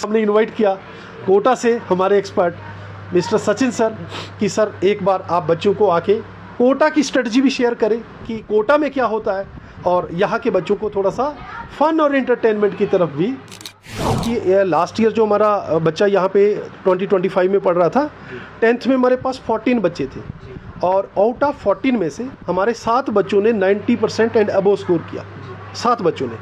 हमने इनवाइट किया कोटा से हमारे एक्सपर्ट मिस्टर सचिन सर कि सर एक बार आप बच्चों को आके कोटा की स्ट्रेटजी भी शेयर करें कि कोटा में क्या होता है और यहाँ के बच्चों को थोड़ा सा फन और एंटरटेनमेंट की तरफ भी। कि लास्ट ईयर जो हमारा बच्चा यहाँ पे 2025 में पढ़ रहा था 10th में हमारे पास 14 बच्चे थे और आउट ऑफ 14 में से हमारे 7 बच्चों ने 90% एंड अबोव स्कोर किया, 7 बच्चों ने,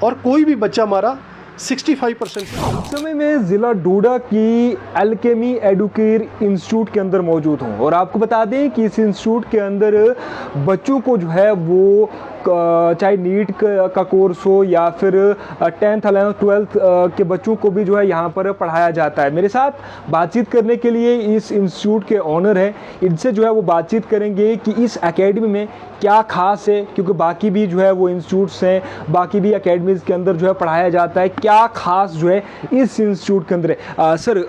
और कोई भी बच्चा हमारा 65%। इस समय मैं ज़िला डोडा की अल्केमी एडुकेयर इंस्टीट्यूट के अंदर मौजूद हूँ और आपको बता दें कि इस इंस्टीट्यूट के अंदर बच्चों को जो है वो चाहे नीट का कोर्स हो या फिर 10th 11th 12th के बच्चों को भी जो है यहाँ पर पढ़ाया जाता है। मेरे साथ बातचीत करने के लिए इस इंस्टीट्यूट के ऑनर हैं, इनसे जो है वो बातचीत करेंगे कि इस एकेडमी में क्या खास है, क्योंकि बाकी भी जो है वो इंस्टीट्यूट्स हैं, बाकी भी एकेडमीज़ के अंदर जो है पढ़ाया जाता है, क्या खास जो है इस इंस्टीट्यूट के अंदर है। सर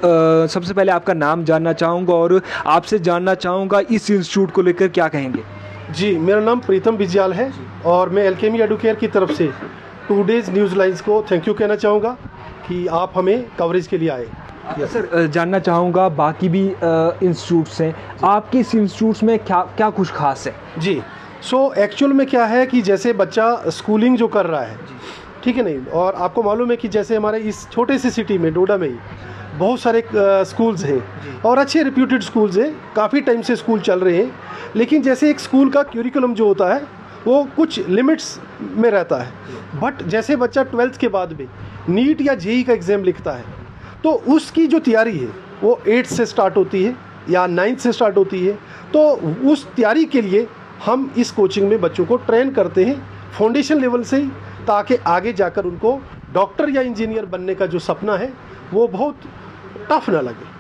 सबसे पहले आपका नाम जानना चाहूँगा और आपसे जानना चाहूँगा इस इंस्टीट्यूट को लेकर क्या कहेंगे। जी, मेरा नाम प्रीतम बिजयाल है और मैं अल्केमी एडुकेयर की तरफ से टुडेज़ न्यूज़ लाइन्स को थैंक यू कहना चाहूँगा कि आप हमें कवरेज के लिए आए। सर जानना चाहूँगा बाकी भी इंस्टीट्यूट्स हैं, आपके इस इंस्टीट्यूट्स में क्या क्या कुछ खास है। जी, सो एक्चुअल में क्या है कि जैसे बच्चा स्कूलिंग जो कर रहा है, ठीक है नहीं, और आपको मालूम है कि जैसे हमारे इस छोटे सी सिटी में डोडा में ही बहुत सारे स्कूल्स हैं और अच्छे रिप्यूटेड स्कूल्स हैं, काफ़ी टाइम से स्कूल चल रहे हैं, लेकिन जैसे एक स्कूल का क्यूरिकुलम जो होता है वो कुछ लिमिट्स में रहता है। बट जैसे बच्चा 12th के बाद में नीट या जेई का एग्ज़ाम लिखता है तो उसकी जो तैयारी है वो 8th से स्टार्ट होती है या 9th से स्टार्ट होती है। तो उस तैयारी के लिए हम इस कोचिंग में बच्चों को ट्रेन करते हैं फाउंडेशन लेवल से ही, ताकि आगे जाकर उनको डॉक्टर या इंजीनियर बनने का जो सपना है वो बहुत टफ ना लगे।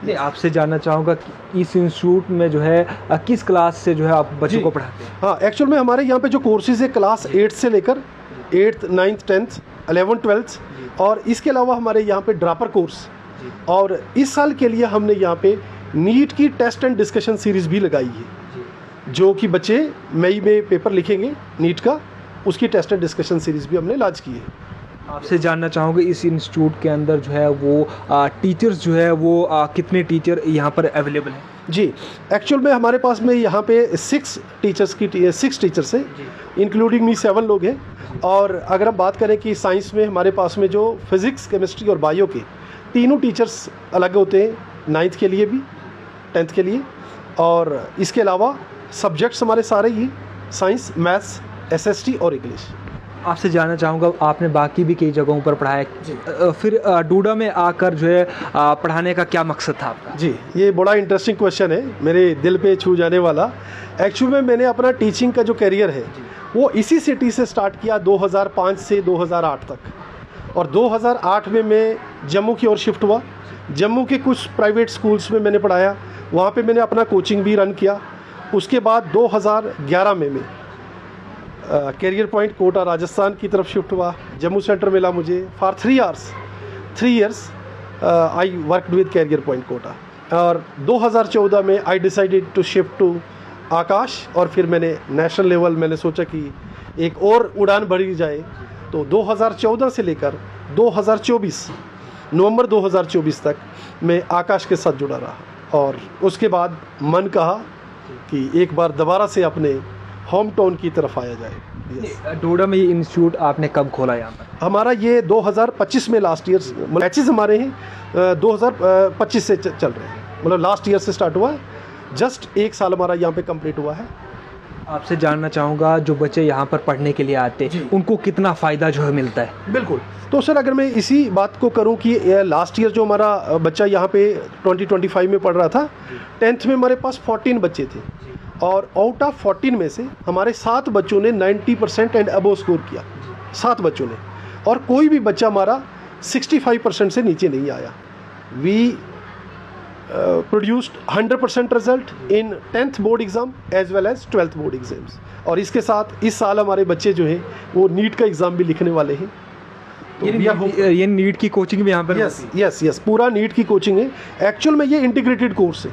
नहीं, आपसे जानना चाहूँगा कि इस इंस्टीट्यूट में जो है किस क्लास से जो है आप बच्चों को पढ़ाते हैं। हाँ, एक्चुअल में हमारे यहाँ पे जो कोर्सेज है क्लास 8 से लेकर 8th 9th 10th 11th 12th, और इसके अलावा हमारे यहाँ पे ड्रॉपर कोर्स, और इस साल के लिए हमने यहाँ पे नीट की टेस्ट एंड डिस्कशन सीरीज़ भी लगाई है, जो कि बच्चे मई में पेपर लिखेंगे नीट का, उसकी टेस्ट एंड डिस्कशन सीरीज़ भी हमने लॉन्च की है। आपसे जानना चाहूँगा इस इंस्टीट्यूट के अंदर जो है वो टीचर्स जो है वो कितने टीचर यहाँ पर अवेलेबल हैं। जी, एक्चुअल में हमारे पास में यहाँ पे 6 टीचर्स हैं, इंक्लूडिंग मी 7 लोग हैं। और अगर हम बात करें कि साइंस में हमारे पास में जो फिज़िक्स केमिस्ट्री और बायो के तीनों टीचर्स अलग होते हैं, 9th के लिए भी 10th के लिए, और इसके अलावा सब्जेक्ट्स हमारे सारे ही साइंस मैथ्स SST और इंग्लिश। आपसे जानना चाहूँगा आपने बाकी भी कई जगहों पर पढ़ाया, फिर डोडा में आकर जो है पढ़ाने का क्या मकसद था आपका। जी, ये बड़ा इंटरेस्टिंग क्वेश्चन है, मेरे दिल पे छू जाने वाला। एक्चुअली में मैंने अपना टीचिंग का जो करियर है वो इसी सिटी से स्टार्ट किया 2005 से 2008 तक, और 2008 में मैं जम्मू की ओर शिफ्ट हुआ। जम्मू के कुछ प्राइवेट स्कूल्स में मैंने पढ़ाया, वहाँ पे मैंने अपना कोचिंग भी रन किया। उसके बाद 2011 में मैं कैरियर पॉइंट कोटा राजस्थान की तरफ शिफ्ट हुआ। जम्मू सेंटर मिला मुझे for 3 years I worked with career point Kota, और 2014 में I decided to shift to Aakash, और फिर मैंने नेशनल लेवल मैंने सोचा कि एक और उड़ान भरी जाए, तो 2014 से लेकर 2024 नवंबर 2024 तक मैं आकाश के साथ जुड़ा रहा, और उसके बाद मन कहा कि एक बार दोबारा से अपने होम टाउन की तरफ आया जाए। डोडा में ये इंस्टीट्यूट आपने कब खोला यहाँ पर। हमारा ये 2025 में लास्ट ईयर बैचेस हमारे हैं 2025 से चल रहे हैं, मतलब लास्ट ईयर से स्टार्ट हुआ है, जस्ट 1 साल हमारा यहाँ पे कंप्लीट हुआ है। आपसे जानना चाहूँगा जो बच्चे यहाँ पर पढ़ने के लिए आते हैं उनको कितना फ़ायदा जो है मिलता है। बिल्कुल, तो सर अगर मैं इसी बात को करूं कि लास्ट ईयर जो हमारा बच्चा यहाँ पे 2025 में पढ़ रहा था 10th में हमारे पास 14 बच्चे थे, और आउट ऑफ 14 में से हमारे 7 बच्चों ने 90% एंड अबोव स्कोर किया, 7 बच्चों ने, और कोई भी बच्चा हमारा 65% से नीचे नहीं आया। We produced 100% result in 10th board exam as well as 12th board exams, और इसके साथ इस साल हमारे बच्चे जो हैं वो नीट का एग्ज़ाम भी लिखने वाले हैं। ये नीट की कोचिंग भी यहाँ पर। यस, पूरा नीट की कोचिंग है। एक्चुअल में ये इंटीग्रेटेड कोर्स है,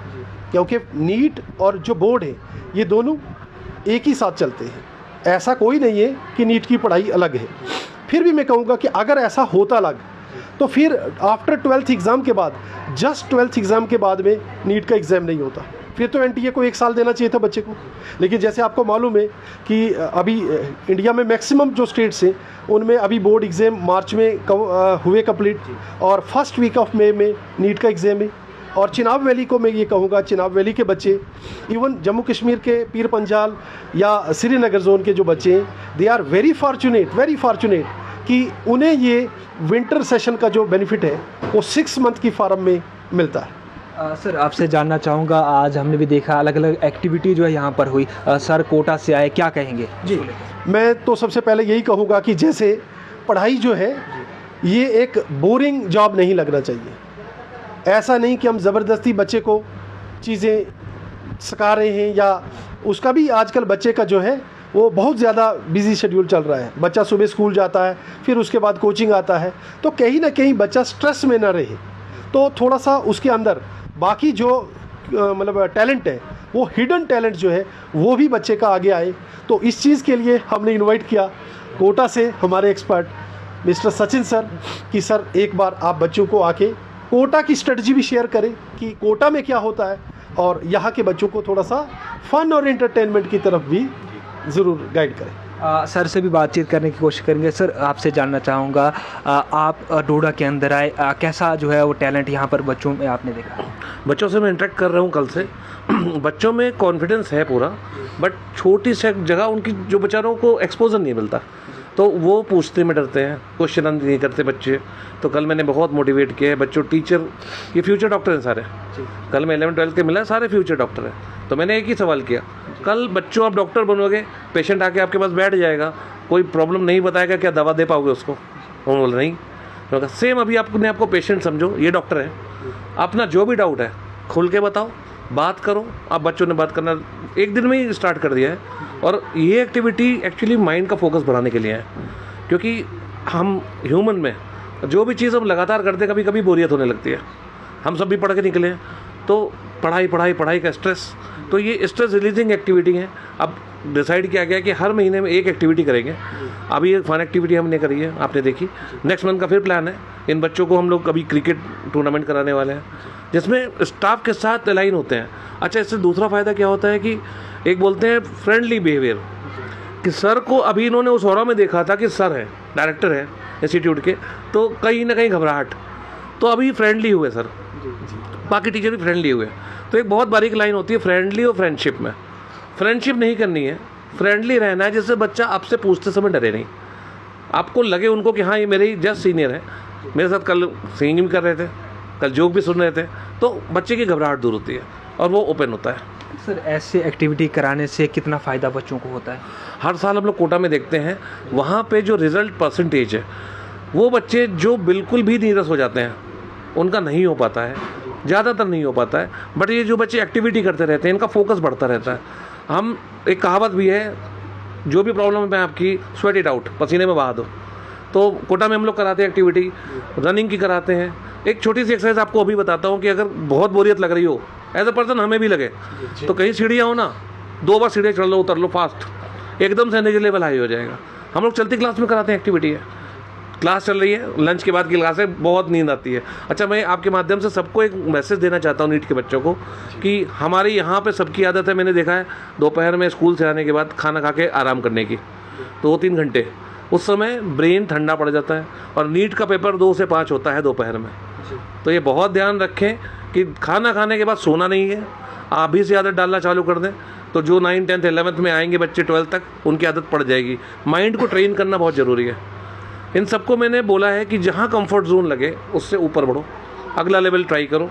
क्योंकि नीट और जो बोर्ड है ये दोनों एक ही साथ चलते हैं, ऐसा कोई नहीं है कि नीट की पढ़ाई अलग है। फिर भी मैं कहूँगा कि अगर ऐसा होता अलग तो फिर आफ्टर 12th एग्ज़ाम के बाद, जस्ट 12th एग्ज़ाम के बाद में नीट का एग्ज़ाम नहीं होता। फिर तो एनटीए को 1 साल देना चाहिए था बच्चे को। लेकिन जैसे आपको मालूम है कि अभी इंडिया में मैक्सिमम जो स्टेट्स हैं उनमें अभी बोर्ड एग्ज़ाम मार्च में हुए कंप्लीट, और फर्स्ट वीक ऑफ मई में नीट का एग्ज़ाम है। और चिनाब वैली को मैं ये कहूँगा, चिनाब वैली के बच्चे, इवन जम्मू कश्मीर के पीर पंजाल या श्रीनगर जोन के जो बच्चे हैं, दे आर वेरी फॉर्चुनेट कि उन्हें ये विंटर सेशन का जो बेनिफिट है वो 6 मंथ की फार्म में मिलता है। सर आपसे जानना चाहूँगा, आज हमने भी देखा अलग अलग एक्टिविटी जो है यहाँ पर हुई। सर कोटा से आए, क्या कहेंगे? जी, मैं तो सबसे पहले यही कहूँगा कि जैसे पढ़ाई जो है ये एक बोरिंग जॉब नहीं लगना चाहिए। ऐसा नहीं कि हम ज़बरदस्ती बच्चे को चीज़ें सिखा रहे हैं, या उसका भी आजकल बच्चे का जो है वो बहुत ज़्यादा बिजी शेड्यूल चल रहा है। बच्चा सुबह स्कूल जाता है, फिर उसके बाद कोचिंग आता है, तो कहीं ना कहीं बच्चा स्ट्रेस में ना रहे। तो थोड़ा सा उसके अंदर बाकी जो मतलब टैलेंट है, वो हिडन टैलेंट जो है वो भी बच्चे का आगे आए। तो इस चीज़ के लिए हमने इनवाइट किया कोटा से हमारे एक्सपर्ट मिस्टर सचिन सर कि सर एक बार आप बच्चों को आके कोटा की स्ट्रेटजी भी शेयर करें कि कोटा में क्या होता है, और यहाँ के बच्चों को थोड़ा सा फन और एंटरटेनमेंट की तरफ भी ज़रूर गाइड करें। सर से भी बातचीत करने की कोशिश करेंगे। सर आपसे जानना चाहूँगा, आप डोडा के अंदर आए, कैसा जो है वो टैलेंट यहाँ पर बच्चों में आपने देखा? बच्चों से मैं इंटरेक्ट कर रहा हूँ कल से। बच्चों में कॉन्फिडेंस है पूरा, बट छोटी सी जगह उनकी जो बेचारों को एक्सपोजर नहीं मिलता, तो वो पूछते में डरते हैं, क्वेश्चन नहीं करते बच्चे। तो कल मैंने बहुत मोटिवेट किया है बच्चों। टीचर ये फ्यूचर डॉक्टर हैं सारे। कल मैं 11th-12th के मिला, सारे फ्यूचर डॉक्टर हैं। तो मैंने एक ही सवाल किया, कल बच्चों आप डॉक्टर बनोगे, पेशेंट आके आपके पास बैठ जाएगा, कोई प्रॉब्लम नहीं बताएगा, क्या दवा दे पाओगे उसको? उन्होंने बोला नहीं। तो कहा सेम अभी आपने आपको पेशेंट समझो, ये डॉक्टर है, अपना जो भी डाउट है खुल के बताओ, बात करो। आप बच्चों ने बात करना 1 दिन में ही स्टार्ट कर दिया है। और ये एक्टिविटी एक्चुअली माइंड का फोकस बढ़ाने के लिए है, क्योंकि हम ह्यूमन में जो भी चीज़ हम लगातार करते कभी कभी बोरियत होने लगती है। हम सब भी पढ़ के निकले हैं, तो पढ़ाई का स्ट्रेस, तो ये स्ट्रेस रिलीजिंग एक्टिविटी है। अब डिसाइड किया गया कि हर महीने में एक एक्टिविटी करेंगे। अभी एक फन एक्टिविटी हमने करी है, आपने देखी। नेक्स्ट मंथ का फिर प्लान है, इन बच्चों को हम लोग अभी क्रिकेट टूर्नामेंट कराने वाले हैं, जिसमें स्टाफ के साथ अलाइन होते हैं। अच्छा, इससे दूसरा फ़ायदा क्या होता है कि एक बोलते हैं फ्रेंडली बिहेवियर, कि सर को अभी इन्होंने उस औरा में देखा था कि सर है, डायरेक्टर है इंस्टीट्यूट के, तो कहीं ना कहीं घबराहट, तो अभी फ्रेंडली हुए सर, बाकी टीचर भी फ्रेंडली हुए। तो एक बहुत बारीक लाइन होती है फ्रेंडली और फ्रेंडशिप में। फ्रेंडशिप नहीं करनी है, फ्रेंडली रहना है, जिससे बच्चा आपसे पूछते समय डरे नहीं, आपको लगे उनको कि हाँ ये मेरे जस्ट सीनियर है, मेरे साथ कल सिंगिंग भी कर रहे थे, कल जोक भी सुन रहे थे, तो बच्चे की घबराहट दूर होती है और वो ओपन होता है। सर ऐसे एक्टिविटी कराने से कितना फ़ायदा बच्चों को होता है? हर साल हम लोग कोटा में देखते हैं, वहाँ पे जो रिज़ल्ट परसेंटेज है, वो बच्चे जो बिल्कुल भी नीरस हो जाते हैं उनका नहीं हो पाता है, ज़्यादातर नहीं हो पाता है। बट ये जो बच्चे एक्टिविटी करते रहते हैं, इनका फोकस बढ़ता रहता है। हम एक कहावत भी है, जो भी प्रॉब्लम है आपकी, स्वेट इट आउट, पसीने में बहा दो। तो कोटा में हम लोग कराते हैं एक्टिविटी, रनिंग की कराते हैं। एक छोटी सी एक्सरसाइज आपको अभी बताता हूँ कि अगर बहुत बोरियत लग रही हो, एज अ पर्सन हमें भी लगे, तो कहीं सीढ़ियाँ हो ना, 2 बार सीढ़ियाँ चढ़ लो, उतर लो फास्ट, एकदम से एनर्जी लेवल हाई हो जाएगा। हम लोग चलती क्लास में कराते हैं एक्टिविटी है, क्लास चल रही है, लंच के बाद की क्लास है, बहुत नींद आती है। अच्छा, मैं आपके माध्यम से सबको एक मैसेज देना चाहता हूँ नीट के बच्चों को, कि हमारे यहाँ पे सबकी आदत है, मैंने देखा है दोपहर में स्कूल से आने के बाद खाना खा के आराम करने की 2-3 घंटे, उस समय ब्रेन ठंडा पड़ जाता है, और नीट का पेपर 2 से 5 होता है दोपहर में। तो ये बहुत ध्यान रखें कि खाना खाने के बाद सोना नहीं है, आप भी से आदत डालना चालू कर दें, तो जो 9th, 10th, 11th में आएंगे बच्चे 12th तक, उनकी आदत पड़ जाएगी। माइंड को ट्रेन करना बहुत ज़रूरी है। इन सबको मैंने बोला है कि जहाँ कंफर्ट जोन लगे उससे ऊपर बढ़ो, अगला लेवल ट्राई करो।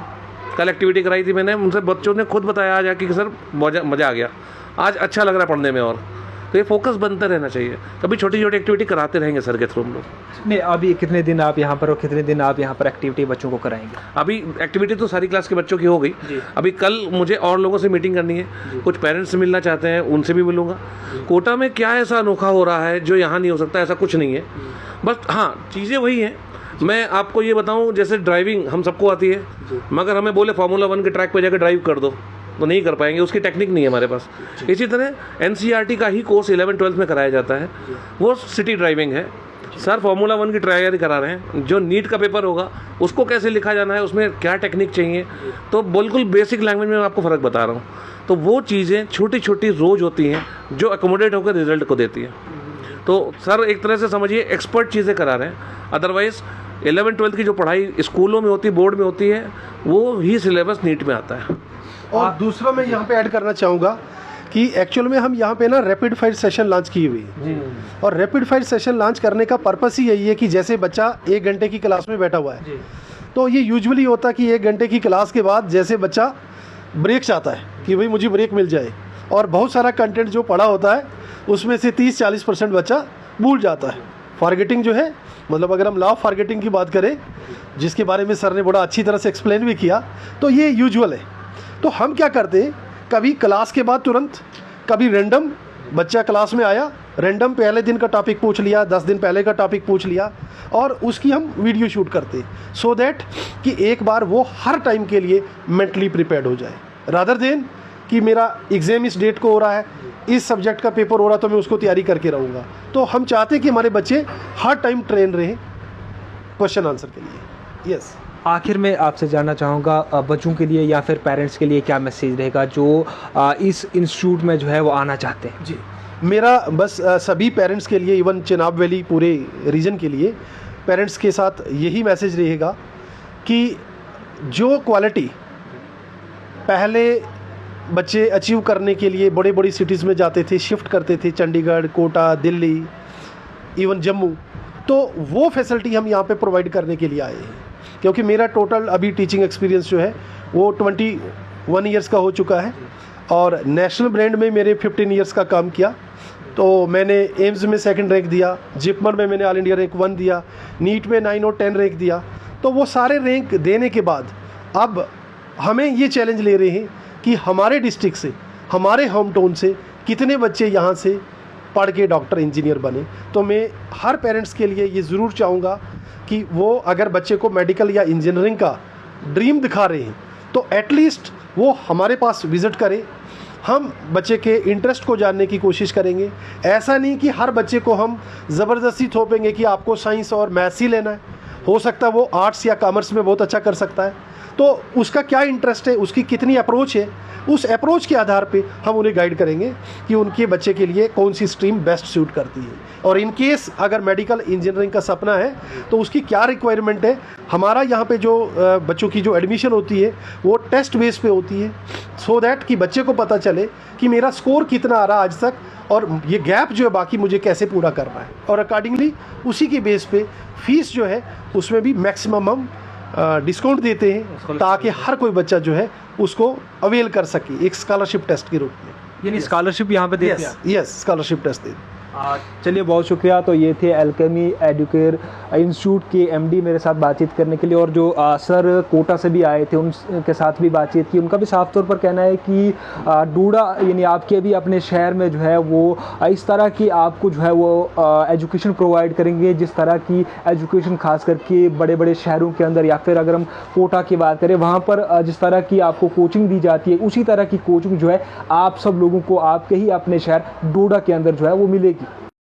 कल एक्टिविटी कराई थी मैंने, उनसे बच्चों ने खुद बताया आज आके कि सर मज़ा आ गया, आज अच्छा लग रहा है पढ़ने में। और तो ये फोकस बनता रहना चाहिए, कभी छोटी छोटी एक्टिविटी कराते रहेंगे सर के थ्रू हम लोग। नहीं, अभी कितने दिन आप यहाँ पर और कितने दिन आप यहाँ पर एक्टिविटी बच्चों को कराएंगे? अभी एक्टिविटी तो सारी क्लास के बच्चों की हो गई, अभी कल मुझे और लोगों से मीटिंग करनी है, कुछ पेरेंट्स से मिलना चाहते हैं, उनसे भी मिलूंगा। कोटा में क्या ऐसा अनोखा हो रहा है जो यहाँ नहीं हो सकता, ऐसा कुछ नहीं है। बस हाँ, चीज़ें वही हैं। मैं आपको ये बताऊं, जैसे ड्राइविंग हम सबको आती है, मगर हमें बोले फार्मूला 1 के ट्रैक पे जाकर ड्राइव कर दो, तो नहीं कर पाएंगे, उसकी टेक्निक नहीं है हमारे पास। इसी तरह NCERT का ही कोर्स 11th-12th में कराया जाता है, वो सिटी ड्राइविंग है। सर फार्मूला 1 की तैयारी करा रहे हैं, जो नीट का पेपर होगा उसको कैसे लिखा जाना है, उसमें क्या टेक्निक चाहिए, तो बिल्कुल बेसिक लैंग्वेज में मैं आपको फ़र्क बता रहा हूँ। तो वो चीज़ें छोटी छोटी रोज़ होती हैं जो अकोमोडेट होकर रिजल्ट को देती है। तो सर एक तरह से समझिए एक्सपर्ट चीज़ें करा रहे हैं। अदरवाइज़ 11-12 की जो पढ़ाई स्कूलों में होती है, बोर्ड में होती है, वो ही सिलेबस नीट में आता है। और दूसरा मैं यहाँ पे ऐड करना चाहूँगा कि एक्चुअल में हम यहाँ पे ना रैपिड फायर सेशन लॉन्च किए हुए हैं, और रैपिड फायर सेशन लॉन्च करने का पर्पस ही यही है कि जैसे बच्चा 1 घंटे की क्लास में बैठा हुआ है, तो ये यूजुअली होता है कि 1 घंटे की क्लास के बाद जैसे बच्चा ब्रेक चाहता है कि भाई मुझे ब्रेक मिल जाए, और बहुत सारा कंटेंट जो पढ़ा होता है उसमें से 30-40% बच्चा भूल जाता है। फॉरगेटिंग जो है, मतलब अगर हम लॉ ऑफ फॉरगेटिंग की बात करें, जिसके बारे में सर ने बड़ा अच्छी तरह से एक्सप्लेन भी किया, तो ये यूजुअल है। तो हम क्या करते हैं, कभी क्लास के बाद तुरंत, कभी रैंडम, बच्चा क्लास में आया, रैंडम पहले दिन का टॉपिक पूछ लिया, 10 दिन पहले का टॉपिक पूछ लिया, और उसकी हम वीडियो शूट करते, सो दैट कि एक बार वो हर टाइम के लिए मेंटली प्रिपेयर्ड हो जाए, रादर देन कि मेरा एग्ज़ाम इस डेट को हो रहा है, इस सब्जेक्ट का पेपर हो रहा है, तो मैं उसको तैयारी करके रहूँगा। तो हम चाहते हैं कि हमारे बच्चे हर टाइम ट्रेन रहे क्वेश्चन आंसर के लिए। यस। आखिर में आपसे जानना चाहूँगा, बच्चों के लिए या फिर पेरेंट्स के लिए क्या मैसेज रहेगा जो इस इंस्टीट्यूट में जो है वो आना चाहते हैं? जी, मेरा बस सभी पेरेंट्स के लिए, इवन चिनाब वैली पूरे रीजन के लिए पेरेंट्स के साथ यही मैसेज रहेगा कि जो क्वालिटी पहले बच्चे अचीव करने के लिए बड़े बड़ी सिटीज़ में जाते थे, शिफ्ट करते थे, चंडीगढ़, कोटा, दिल्ली, इवन जम्मू, तो वो फैसिलिटी हम यहाँ पे प्रोवाइड करने के लिए आए हैं। क्योंकि मेरा टोटल अभी टीचिंग एक्सपीरियंस जो है वो 21 ईयर्स का हो चुका है, और नेशनल ब्रांड में मेरे 15 ईयर्स का काम किया। तो मैंने एम्स में 2nd रैंक दिया, जिपमर में मैंने ऑल इंडिया रैंक 1 दिया, नीट में 9 और 10 रैंक दिया। तो वो सारे रैंक देने के बाद अब हमें ये चैलेंज ले रहे हैं कि हमारे डिस्ट्रिक्ट से, हमारे होम टाउन से कितने बच्चे यहाँ से पढ़ के डॉक्टर, इंजीनियर बने। तो मैं हर पेरेंट्स के लिए ये ज़रूर चाहूँगा कि वो अगर बच्चे को मेडिकल या इंजीनियरिंग का ड्रीम दिखा रहे हैं, तो एटलीस्ट वो हमारे पास विज़िट करें। हम बच्चे के इंटरेस्ट को जानने की कोशिश करेंगे। ऐसा नहीं कि हर बच्चे को हम ज़बरदस्ती थोपेंगे कि आपको साइंस और मैथ्स ही लेना है। हो सकता है वो आर्ट्स या कॉमर्स में बहुत अच्छा कर सकता है, तो उसका क्या इंटरेस्ट है, उसकी कितनी अप्रोच है, उस अप्रोच के आधार पे हम उन्हें गाइड करेंगे कि उनके बच्चे के लिए कौन सी स्ट्रीम बेस्ट सूट करती है। और इन केस अगर मेडिकल इंजीनियरिंग का सपना है तो उसकी क्या रिक्वायरमेंट है। हमारा यहाँ पे जो बच्चों की जो एडमिशन होती है वो टेस्ट बेस पे होती है, सो दैट कि बच्चे को पता चले कि मेरा स्कोर कितना आ रहा आज तक, और ये गैप जो है बाकी मुझे कैसे पूरा करना है। और अकॉर्डिंगली उसी के बेस पे फीस जो है उसमें भी मैक्सिमम हम डिस्काउंट देते हैं, ताकि हर कोई बच्चा जो है उसको अवेल कर सके एक स्कॉलरशिप टेस्ट के रूप में। यानी स्कॉलरशिप यहाँ पे देते हैं? यस, स्कॉलरशिप टेस्ट देते हैं। चलिए, बहुत शुक्रिया। तो ये थे अल्केमी एडुकेयर इंस्टीट्यूट के एमडी मेरे साथ बातचीत करने के लिए, और जो सर कोटा से भी आए थे उनके साथ भी बातचीत की। उनका भी साफ तौर पर कहना है कि डूडा यानी आपके भी अपने शहर में जो है वो इस तरह की आपको जो है वो एजुकेशन प्रोवाइड करेंगे, जिस तरह की एजुकेशन खास करके बड़े बड़े शहरों के अंदर, या फिर अगर हम कोटा की बात करें वहाँ पर जिस तरह की आपको कोचिंग दी जाती है, उसी तरह की कोचिंग जो है आप सब लोगों को आपके ही अपने शहर डोडा के अंदर जो है वो मिलेगी।